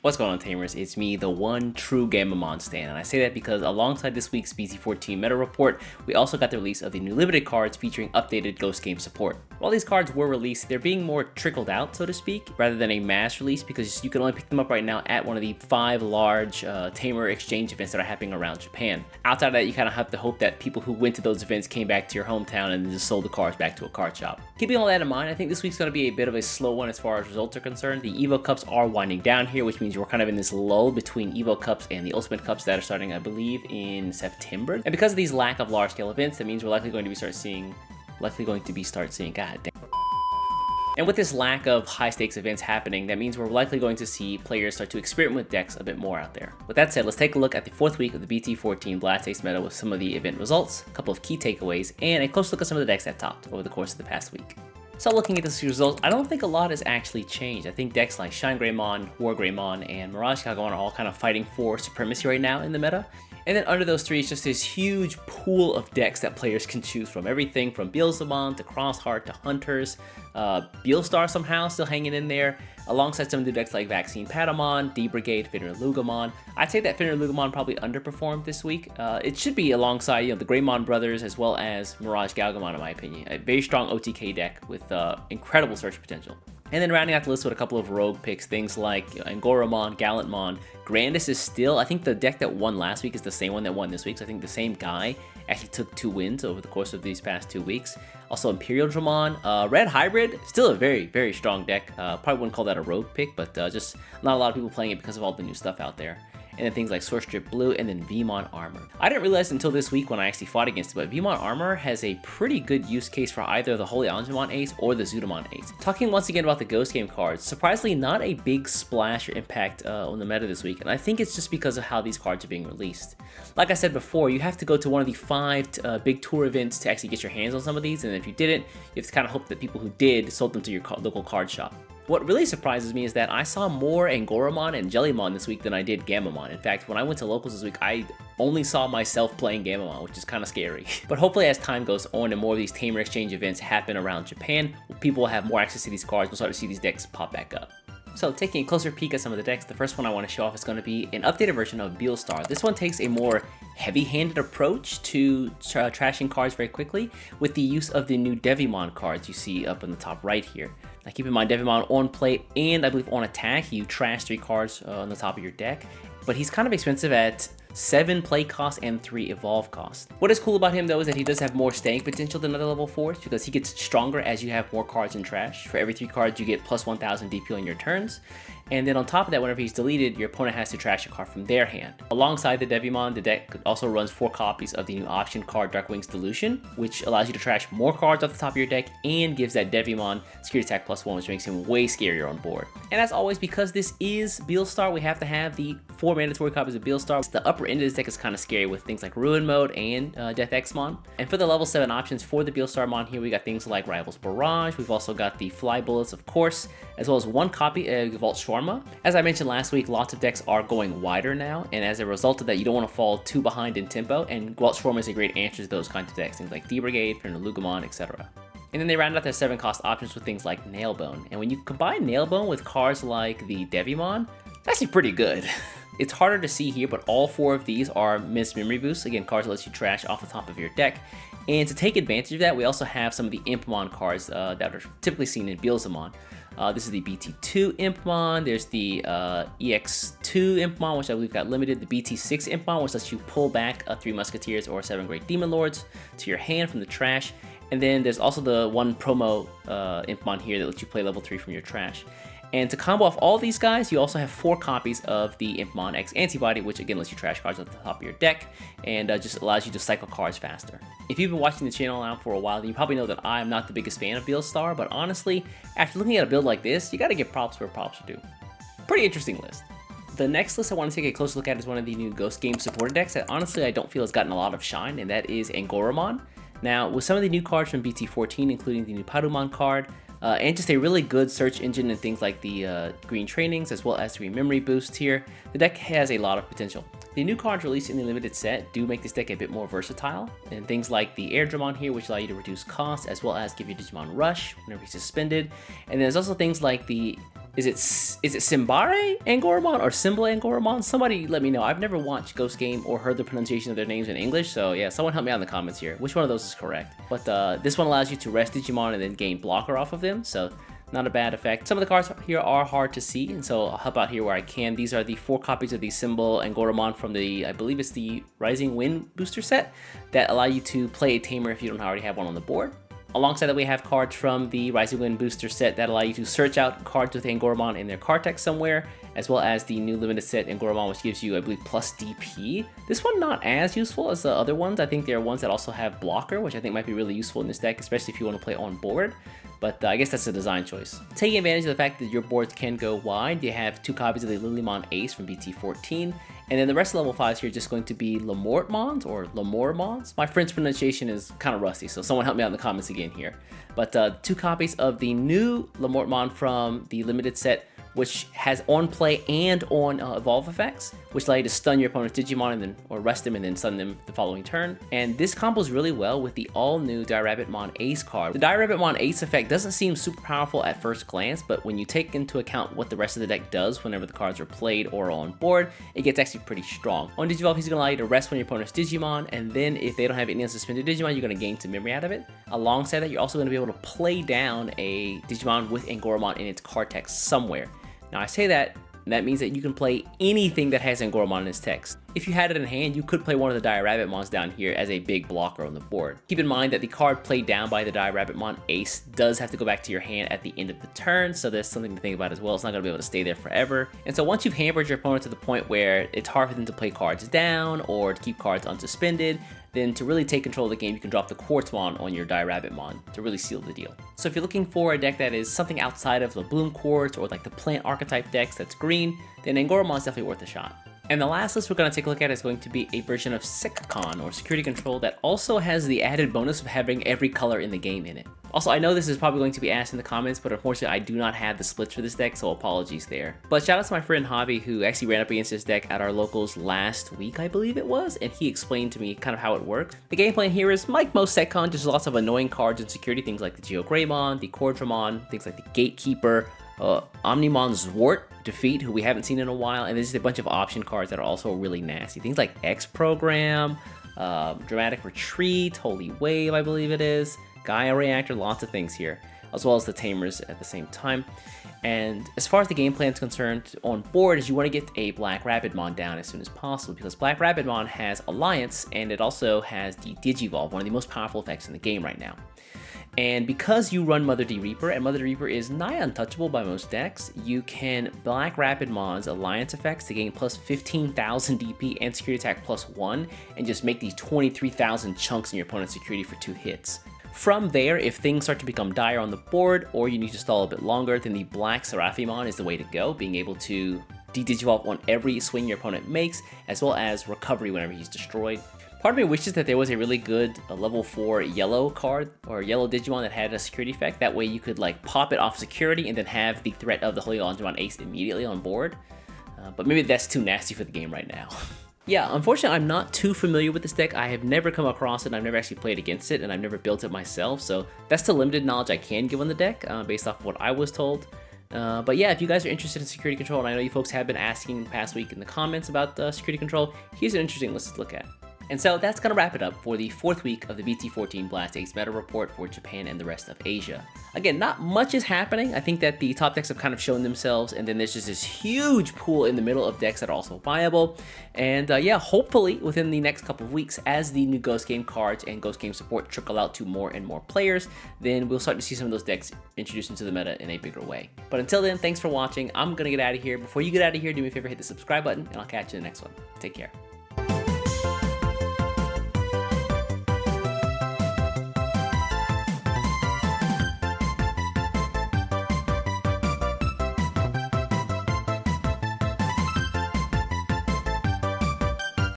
What's going on, Tamers? It's me, the one true Gammamon stan, and I say that because alongside this week's BT14 meta report, we also got the release of the new limited cards featuring updated Ghost Game support. While these cards were released, they're being more trickled out, so to speak, rather than a mass release, because you can only pick them up right now at one of the 5 large Tamer exchange events that are happening around Japan. Outside of that, you kind of have to hope that people who went to those events came back to your hometown and just sold the cards back to a card shop. Keeping all that in mind, I think this week's going to be a bit of a slow one as far as results are concerned. The Evo Cups are winding down here, which means we're kind of in this lull between Evo Cups and the Ultimate Cups that are starting, I believe, in September. And because of these lack of large-scale events, that means we're likely going to start seeing, god damn. And with this lack of high-stakes events happening, that means we're likely going to see players start to experiment with decks a bit more out there. With that said, let's take a look at the 4th week of the BT14 Blast Ace meta with some of the event results, a couple of key takeaways, and a close look at some of the decks that topped over the course of the past week. So looking at this results, I don't think a lot has actually changed. I think decks like Shine Greymon, War Greymon, and Mirage Gammamon are all kind of fighting for supremacy right now in the meta. And then under those three, it's just this huge pool of decks that players can choose from. Everything from Beelstar to Crossheart to Hunters, Beelstar somehow still hanging in there, alongside some new decks like Wascilly Wabbit, D-Brigade, Yugioh. I'd say that Yugioh probably underperformed this week. It should be alongside the Greymon brothers as well as Mirage Gammamon in my opinion. A very strong OTK deck with incredible search potential. And then rounding out the list with a couple of rogue picks, things like Angoramon, Gallantmon. Grandis is still, I think the deck that won last week is the same one that won this week, so I think the same guy actually took 2 wins over the course of these past 2 weeks. Also Imperial Dramon, Red Hybrid, still a very, very strong deck. Probably wouldn't call that a rogue pick, but just not a lot of people playing it because of all the new stuff out there. And then things like Source Strip Blue, and then Vmon Armor. I didn't realize until this week when I actually fought against it, but Vmon Armor has a pretty good use case for either the Holy Angemon Ace or the Zudamon Ace. Talking once again about the Ghost Game cards, surprisingly not a big splash or impact on the meta this week, and I think it's just because of how these cards are being released. Like I said before, you have to go to one of the 5 big tour events to actually get your hands on some of these, and if you didn't, you have to kind of hope that people who did sold them to your local card shop. What really surprises me is that I saw more Angoramon and Jellymon this week than I did Gammamon. In fact, when I went to locals this week, I only saw myself playing Gammamon, which is kind of scary. But hopefully as time goes on and more of these Tamer exchange events happen around Japan, people will have more access to these cards, we'll start to see these decks pop back up. So taking a closer peek at some of the decks, the first one I want to show off is going to be an updated version of Beelstar. This one takes a more heavy-handed approach to trashing cards very quickly with the use of the new Digimon cards you see up in the top right here. Now keep in mind, Digimon on play and I believe on attack, you trash 3 cards on the top of your deck, but he's kind of expensive at 7 play cost and 3 evolve cost. What is cool about him though is that he does have more staying potential than other level 4s because he gets stronger as you have more cards in trash. For every 3 cards you get plus 1000 DP on your turns. And then on top of that, whenever he's deleted, your opponent has to trash a card from their hand. Alongside the Digimon, the deck also runs 4 copies of the new option card Darkwing's Dilution, which allows you to trash more cards off the top of your deck and gives that Digimon security attack +1, which makes him way scarier on board. And as always, because this is Beelstar, we have to have the 4 mandatory copies of Beelstar. The upper end of this deck is kind of scary with things like Ruin Mode and Death X-Mon. And for the level 7 options for the Beelstar Mon here, we got things like Rivals Barrage. We've also got the Fly Bullets, of course, as well as 1 copy of Vault Shawarma. As I mentioned last week, lots of decks are going wider now, and as a result of that, you don't want to fall too behind in tempo, and Vault Shawarma is a great answer to those kinds of decks, things like D-Brigade, Yugioh, etc. And then they round out their 7 cost options with things like Nailbone, and when you combine Nailbone with cards like the Digimon, it's actually pretty good. It's harder to see here, but all 4 of these are Mist Memory Boosts, again, cards that let you trash off the top of your deck. And to take advantage of that, we also have some of the Impmon cards that are typically seen in Beelstar. This is the BT2 Impmon, there's the EX2 Impmon, which I believe got limited, the BT6 Impmon, which lets you pull back 3 Musketeers or 7 Great Demon Lords to your hand from the trash. And then there's also the 1 promo Impmon here that lets you play level 3 from your trash. And to combo off all these guys, you also have 4 copies of the Impmon X Antibody, which again lets you trash cards at the top of your deck and just allows you to cycle cards faster. If you've been watching the channel now for a while, then you probably know that I'm not the biggest fan of Beelstar, but honestly, after looking at a build like this, you gotta give props where props are due. Pretty interesting list. The next list I want to take a closer look at is one of the new Ghost Game supported decks that honestly I don't feel has gotten a lot of shine, and that is Angoramon. Now, with some of the new cards from BT14, including the new Padumon card, and just a really good search engine and things like the green trainings as well as 3 memory boosts here, the deck has a lot of potential. The new cards released in the limited set do make this deck a bit more versatile, and things like the Air Dramon here, which allow you to reduce costs as well as give your Digimon Rush whenever he's suspended. And there's also things like the Is it Simbare Angoramon or Symbol Angoramon? Somebody let me know. I've never watched Ghost Game or heard the pronunciation of their names in English, so yeah, someone help me out in the comments here. Which one of those is correct? But this one allows you to rest Digimon and then gain blocker off of them, so not a bad effect. Some of the cards here are hard to see, and so I'll help out here where I can. These are the 4 copies of the Symbol Angoramon from the, I believe it's the Rising Wind booster set that allow you to play a tamer if you don't already have one on the board. Alongside that, we have cards from the Rising Wind booster set that allow you to search out cards with Angoramon in their card text somewhere, as well as the new limited set Angoramon, which gives you, I believe, plus DP. This one not as useful as the other ones. I think there are ones that also have blocker, which I think might be really useful in this deck, especially if you want to play on board. But I guess that's a design choice. Taking advantage of the fact that your boards can go wide, you have 2 copies of the Jellymon Ace from BT14, and then the rest of level 5s here are just going to be Lamortmons or Lamormons. My French pronunciation is kind of rusty, so someone help me out in the comments again here. But 2 copies of the new Lamortmon from the limited set, which has on play and on evolve effects, which allow you to stun your opponent's Digimon and then, or rest them and then stun them the following turn. And this combos really well with the all-new Rabbitmon Ace card. The Rabbitmon Ace effect doesn't seem super powerful at first glance, but when you take into account what the rest of the deck does whenever the cards are played or on board, it gets actually pretty strong. On Digivolve, he's going to allow you to rest one of your opponent's Digimon, and then if they don't have any unsuspended Digimon, you're going to gain some memory out of it. Alongside that, you're also going to be able to play down a Digimon with Angoramon in its card text somewhere. Now I say that means that you can play anything that has Angoramon in its text. If you had it in hand, you could play one of the Rabbitmons down here as a big blocker on the board. Keep in mind that the card played down by the Rabbitmon Ace does have to go back to your hand at the end of the turn, so there's something to think about as well. It's not going to be able to stay there forever. And so once you've hampered your opponent to the point where it's hard for them to play cards down or to keep cards unsuspended, then to really take control of the game, you can drop the Quartzmon on your Rabbitmon to really seal the deal. So if you're looking for a deck that is something outside of the Bloom Quartz or like the plant archetype decks that's green, then Angoramon is definitely worth a shot. And the last list we're going to take a look at is going to be a version of SecCon, or Security Control, that also has the added bonus of having every color in the game in it. Also, I know this is probably going to be asked in the comments, but unfortunately I do not have the splits for this deck, so apologies there. But shout out to my friend Javi, who actually ran up against this deck at our locals last week, I believe it was, and he explained to me kind of how it works. The game plan here is like most SecCon, just lots of annoying cards and security, things like the Geogreymon, the Cordramon, things like the Gatekeeper, Omnimon Zwart Defeat, who we haven't seen in a while, and there's just a bunch of option cards that are also really nasty. Things like X Program, Dramatic Retreat, Holy Wave, I believe it is, Gaia Reactor, lots of things here, as well as the Tamers at the same time. And as far as the game plan is concerned, on board is you want to get a Black Rabbitmon down as soon as possible, because Black Rabbitmon has Alliance, and it also has the Digivolve, one of the most powerful effects in the game right now. And because you run Mother D Reaper, and Mother D Reaper is nigh untouchable by most decks, you can Black Rabbitmon's Alliance effects to gain plus 15,000 DP and security attack plus 1, and just make these 23,000 chunks in your opponent's security for 2 hits. From there, if things start to become dire on the board, or you need to stall a bit longer, then the Black Seraphimon is the way to go, being able to de-Digivolve on every swing your opponent makes, as well as recovery whenever he's destroyed. Part of me wishes that there was a really good level 4 yellow card or yellow Digimon that had a security effect. That way you could like pop it off security and then have the threat of the Holy Digimon Ace immediately on board. But maybe that's too nasty for the game right now. Yeah, unfortunately I'm not too familiar with this deck. I have never come across it, I've never actually played against it, and I've never built it myself. So that's the limited knowledge I can give on the deck based off of what I was told. But yeah, if you guys are interested in security control, and I know you folks have been asking the past week in the comments about security control, here's an interesting list to look at. And so that's going to wrap it up for the 4th week of the BT14 Blast Ace meta report for Japan and the rest of Asia. Again, not much is happening. I think that the top decks have kind of shown themselves, and then there's just this huge pool in the middle of decks that are also viable. And yeah, hopefully within the next couple of weeks, as the new Ghost Game cards and Ghost Game support trickle out to more and more players, then we'll start to see some of those decks introduced into the meta in a bigger way. But until then, thanks for watching. I'm going to get out of here. Before you get out of here, do me a favor, hit the subscribe button, and I'll catch you in the next one. Take care.